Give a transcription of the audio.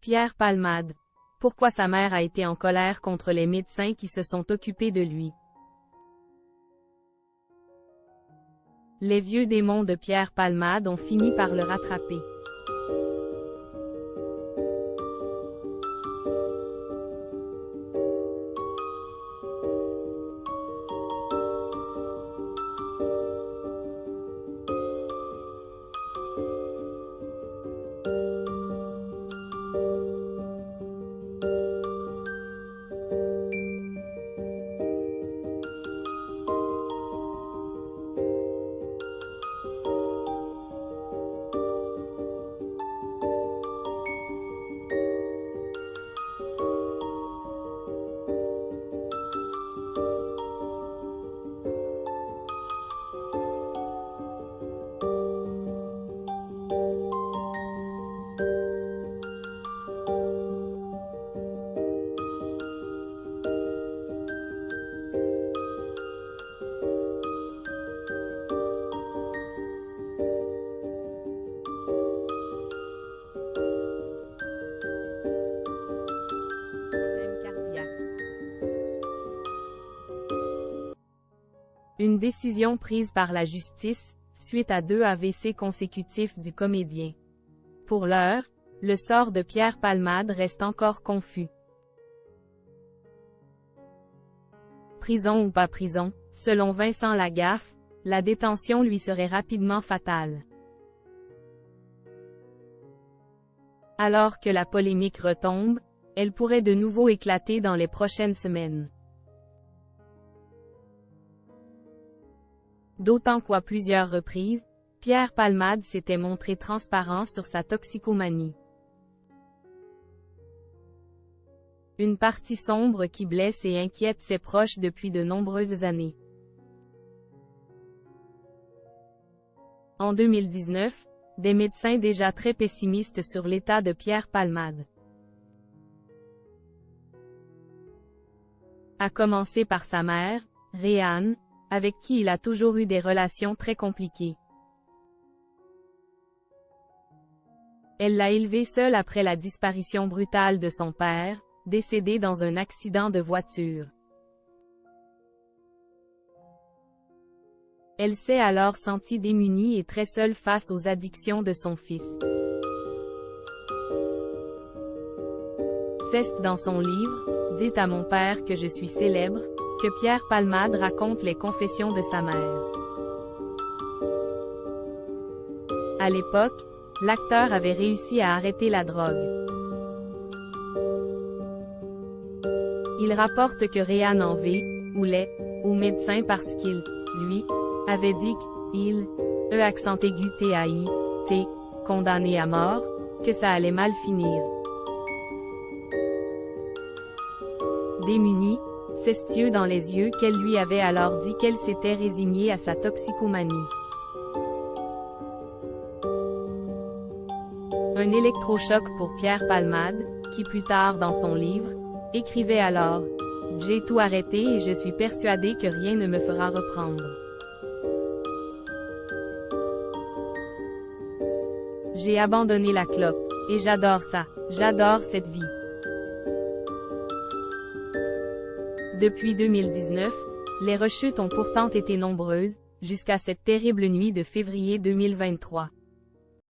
Pierre Palmade. Pourquoi sa mère a été en colère contre les médecins qui se sont occupés de lui. Les vieux démons de Pierre Palmade ont fini par le rattraper. Une décision prise par la justice, suite à 2 AVC consécutifs du comédien. Pour l'heure, le sort de Pierre Palmade reste encore confus. Prison ou pas prison, selon Vincent Lagaffe, la détention lui serait rapidement fatale. Alors que la polémique retombe, elle pourrait de nouveau éclater dans les prochaines semaines. D'autant qu'à plusieurs reprises, Pierre Palmade s'était montré transparent sur sa toxicomanie. Une partie sombre qui blesse et inquiète ses proches depuis de nombreuses années. En 2019, des médecins déjà très pessimistes sur l'état de Pierre Palmade. À commencer par sa mère, Réanne, avec qui il a toujours eu des relations très compliquées. Elle l'a élevé seule après la disparition brutale de son père, décédé dans un accident de voiture. Elle s'est alors sentie démunie et très seule face aux addictions de son fils. C'est dans son livre « Dites à mon père que je suis célèbre » que Pierre Palmade raconte les confessions de sa mère. À l'époque, l'acteur avait réussi à arrêter la drogue. Il rapporte que Réanne en voulait au médecin parce qu'il, lui, avait dit qu'il, accent aigu TAI, condamné à mort, que ça allait mal finir. Démunie, s'estieux dans les yeux, qu'elle lui avait alors dit qu'elle s'était résignée à sa toxicomanie. Un électrochoc pour Pierre Palmade, qui plus tard dans son livre, écrivait alors « J'ai tout arrêté et je suis persuadé que rien ne me fera reprendre. J'ai abandonné la clope, et j'adore ça, j'adore cette vie. » Depuis 2019, les rechutes ont pourtant été nombreuses, jusqu'à cette terrible nuit de février 2023.